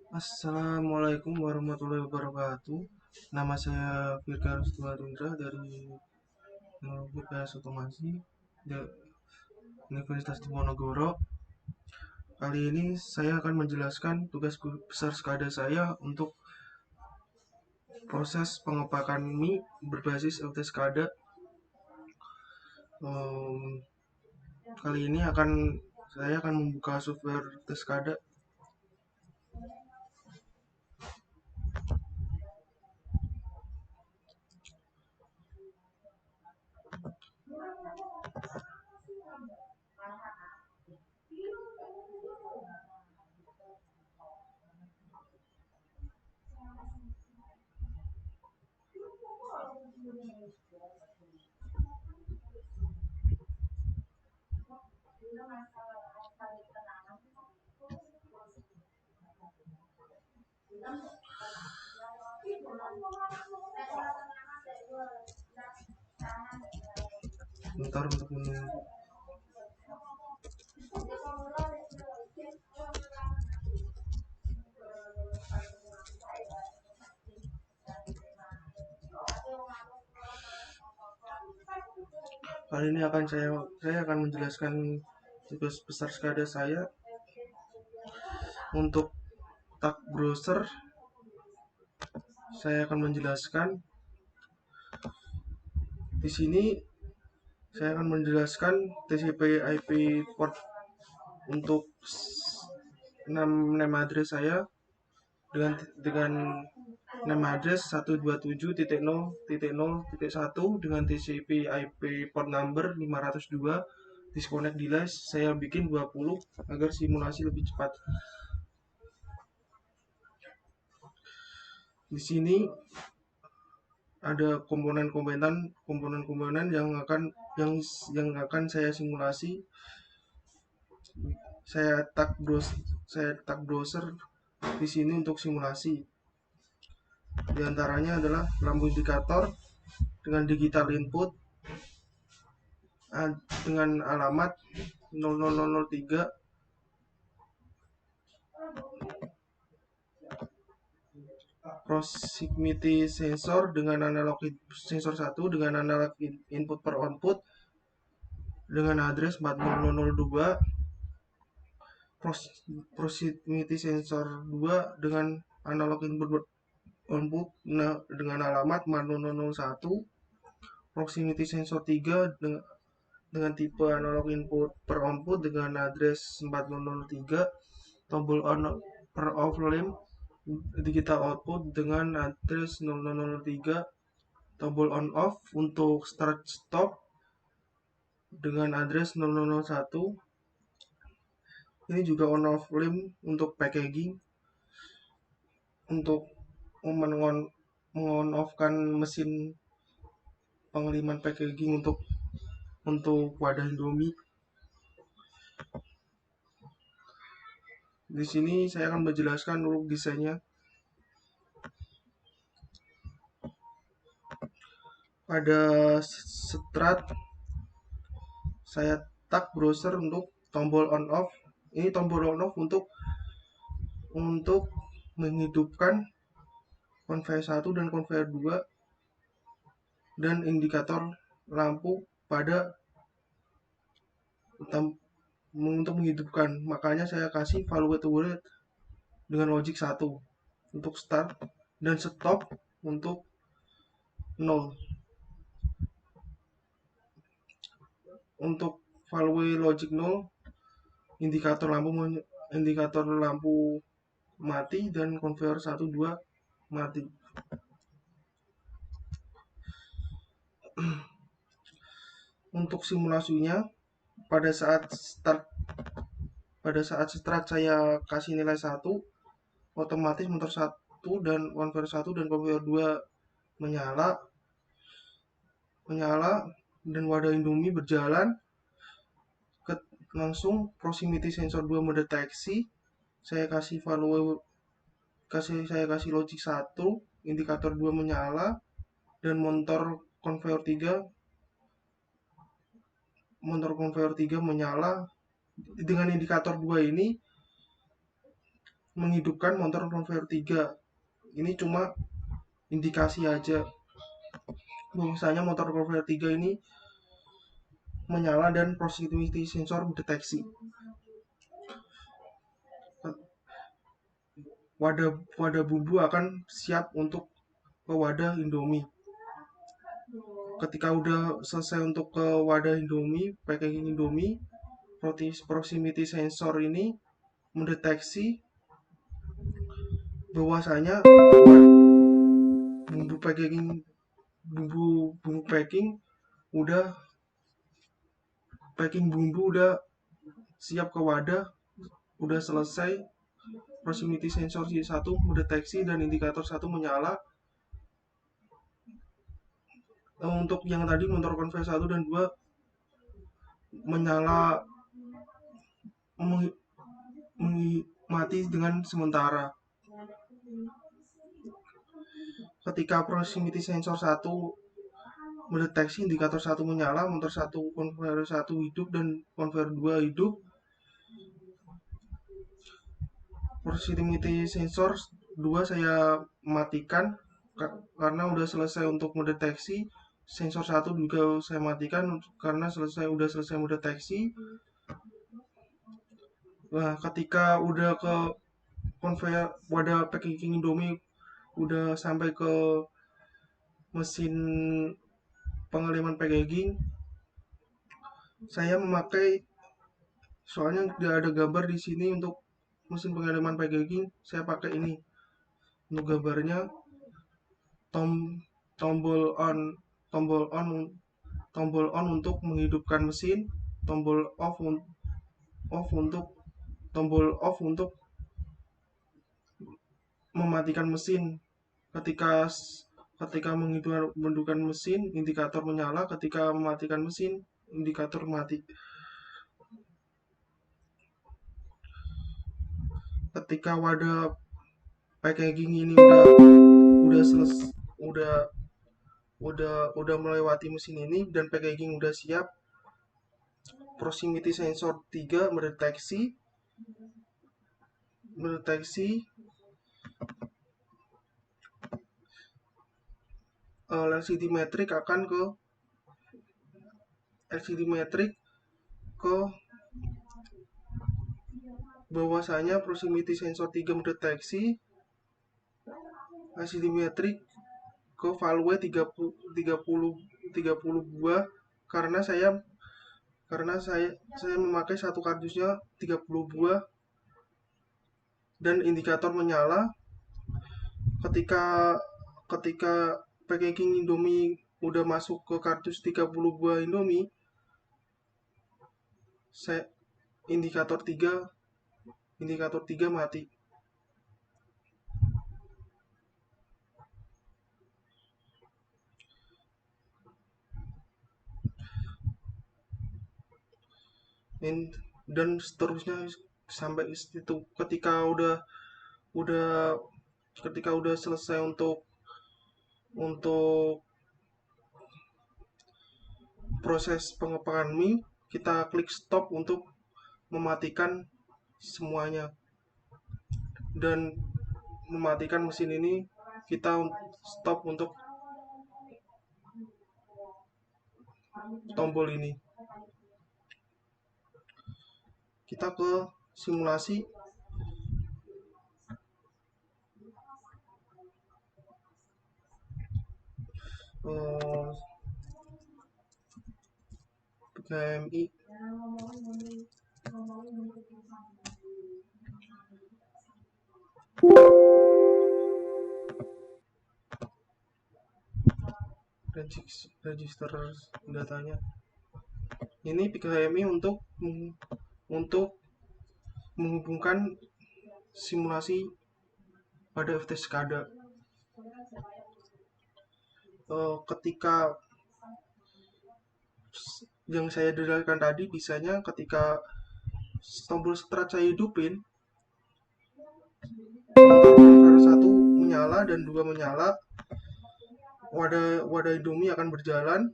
Assalamualaikum warahmatullahi wabarakatuh. Nama saya Firka Rustuadundra dari BPS Otomasi di Universitas Diponegoro. Kali ini saya akan menjelaskan tugas besar SKADA saya untuk proses pengepakan mie berbasis LT SKADA. Em, Kali ini saya akan membuka software tes SKADA. Bentar untuk menunggu. Kali ini saya akan menjelaskan tugas besar SKADA saya untuk tak browser. Saya akan menjelaskan di sini. Saya akan menjelaskan TCP/IP port untuk 6 name address saya dengan name address 127.0.0.1 dengan TCP/IP port number 502. Disconnect device saya bikin 20 agar simulasi lebih cepat. Di sini ada komponen-komponen yang akan saya simulasi. Saya tag browser di sini untuk simulasi. Di antaranya adalah lampu indikator dengan digital input dengan alamat 00003, proximity sensor dengan analog sensor 1 dengan analog input per output dengan address 4002, proximity sensor 2 dengan analog input output dengan alamat 4001, proximity sensor 3 dengan tipe analog input per output dengan address 4003, tombol on per off lamp digital output dengan address 0003, tombol on off untuk start stop dengan address 0001. Ini juga on off lamp untuk packaging untuk mengon off kan mesin pengeliman packaging untuk wadah Indomie. Di sini saya akan menjelaskan dulu desainnya. Pada strat saya tag browser untuk tombol on off. Ini tombol on off untuk menghidupkan konveyor 1 dan konveyor 2 dan indikator lampu pada untuk menghidupkan. Makanya saya kasih value to word dengan logic 1 untuk start dan stop untuk 0. Untuk value logic 0 indikator lampu mati dan konveyor 1 2 mati. Untuk simulasinya pada saat start saya kasih nilai 1, otomatis motor 1 dan konveyor 1 dan konveyor 2 menyala dan wadah Indomie berjalan. Langsung proximity sensor 2 mendeteksi. Saya kasih logic 1, indikator 2 menyala dan motor konveyor 3 menyala. Dengan indikator 2 ini menghidupkan motor conveyor 3. Ini cuma indikasi aja bahwasanya motor conveyor 3 ini menyala dan proximity sensor mendeteksi. Wadah bumbu akan siap untuk ke wadah Indomie. Ketika udah selesai untuk ke wadah Indomie, packaging Indomie, proximity sensor ini mendeteksi bahwasanya bumbu packing bumbu udah siap ke wadah, udah selesai. Proximity sensor 1 mendeteksi dan indikator 1 menyala. Untuk yang tadi motor conveyor 1 dan 2 menyala mati dengan sementara. Ketika proximity sensor 1 mendeteksi indikator 1 menyala, motor 1 conveyor 1 hidup dan conveyor 2 hidup. Proximity sensor 2 saya matikan karena udah selesai untuk mendeteksi. Sensor 1 juga saya matikan karena udah selesai mendeteksi. Nah, ketika udah ke conveyor wadah packaging Indomie udah sampai ke mesin pengaliman packaging, saya memakai, soalnya tidak ada gambar di sini untuk mesin pengaliman packaging, saya pakai ini untuk gambarnya. Tombol on untuk menghidupkan mesin, tombol off untuk mematikan mesin. Ketika menghidupkan mesin, indikator menyala. Ketika mematikan mesin, indikator mati. Ketika wadah packaging ini udah melewati mesin ini dan packaging udah siap, proximity sensor 3 mendeteksi LCD metrik akan ke bahwasanya proximity sensor 3 mendeteksi LCD metrik ke value 30 buah karena saya memakai satu kardusnya 30 buah dan indikator menyala. Ketika packaging Indomie udah masuk ke kardus 30 buah Indomie, indikator 3 mati. Dan seterusnya sampai itu. Ketika udah selesai untuk proses pengepakan mie, kita klik stop untuk mematikan semuanya dan mematikan mesin ini. Kita stop untuk tombol ini. Kita ke simulasi. PKMI register datanya. Ini PKMI untuk menghubungkan simulasi pada FT SCADA. Ketika yang saya dalilkan tadi, bisanya ketika tombol start saya hidupin, motor 1 menyala dan 2 menyala, wadah Indomie akan berjalan.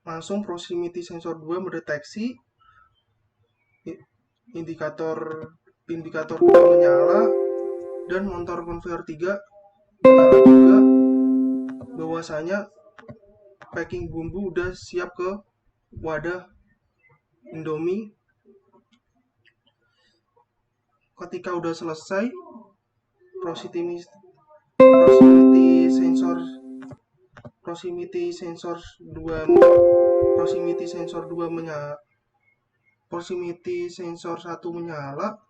Langsung proximity sensor 2 mendeteksi indikator indikator 2 menyala dan motor conveyor 3 menyala juga, bahwasanya packing bumbu udah siap ke wadah Indomie. Ketika udah selesai, proximity sensor proximity sensor 2 proximity sensor 2 menyala, proximity sensor 1 menyala,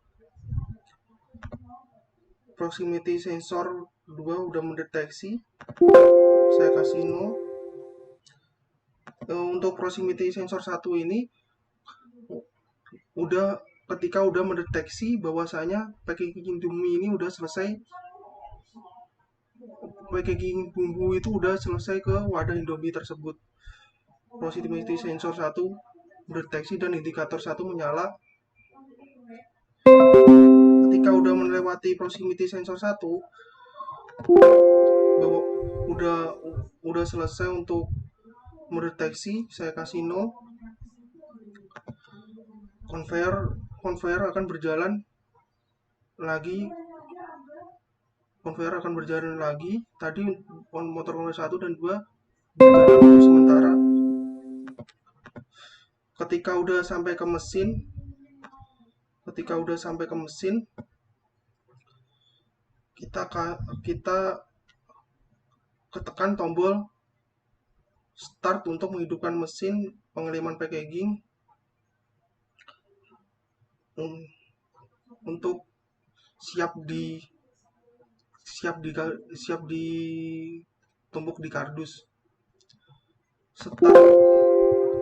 proximity sensor 2 udah mendeteksi, saya kasih no. Untuk proximity sensor 1 ini ketika udah mendeteksi bahwasanya packaging Indomie ini udah selesai, packaging bumbu itu udah selesai ke wadah Indomie tersebut. Proximity sensor 1 mendeteksi dan indikator 1 menyala. Ketika udah melewati proximity sensor 1, bahwa udah selesai untuk mendeteksi, saya kasih no. Conveyor akan berjalan lagi. Tadi motor conveyor 1 dan 2 berjalan untuk sementara. Ketika udah sampai ke mesin, kita ketekan tombol start untuk menghidupkan mesin pengeliman packaging untuk siap ditumpuk di kardus.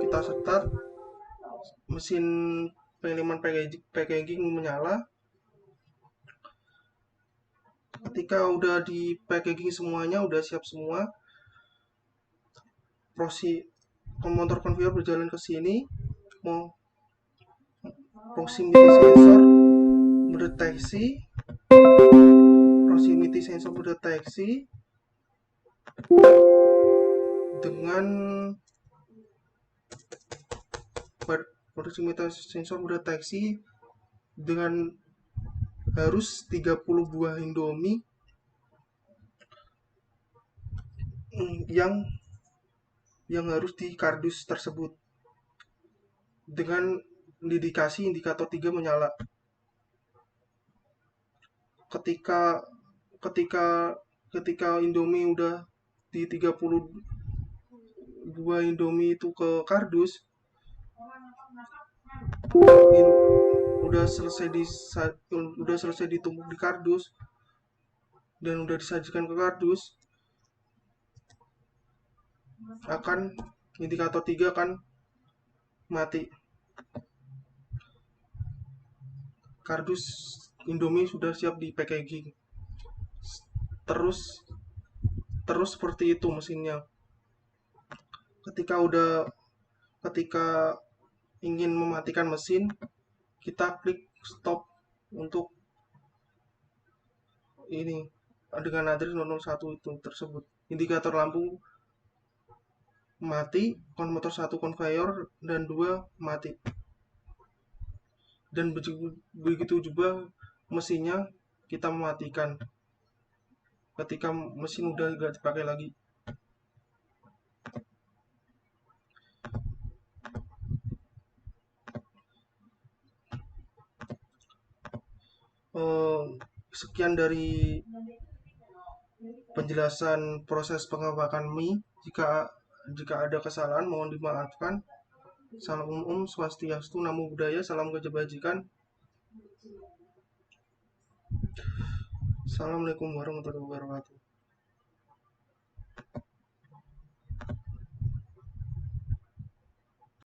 Kita start, mesin pengeliman packaging menyala. Ketika udah di packaging semuanya, udah siap semua, motor conveyor berjalan ke sini. Proximity sensor mendeteksi dengan harus 30 buah Indomie yang harus di kardus tersebut dengan indikasi indikator 3 menyala. Ketika Indomie udah di 30 buah Indomie itu ke kardus, udah selesai ditumpuk di kardus dan udah disajikan ke kardus, indikator 3 akan mati. Kardus Indomie sudah siap di packaging. Terus seperti itu mesinnya. Ketika ingin mematikan mesin, kita klik stop untuk ini dengan address 001 itu tersebut. Indikator lampu mati, motor 1 conveyor dan 2 mati. Dan begitu juga mesinnya kita mematikan ketika mesin udah gak dipakai lagi. Sekian dari penjelasan proses pengepakan mie. Jika ada kesalahan mohon dimaafkan. Salam Swastiastu, Namo Buddhaya, salam kebajikan. Assalamualaikum warahmatullahi wabarakatuh.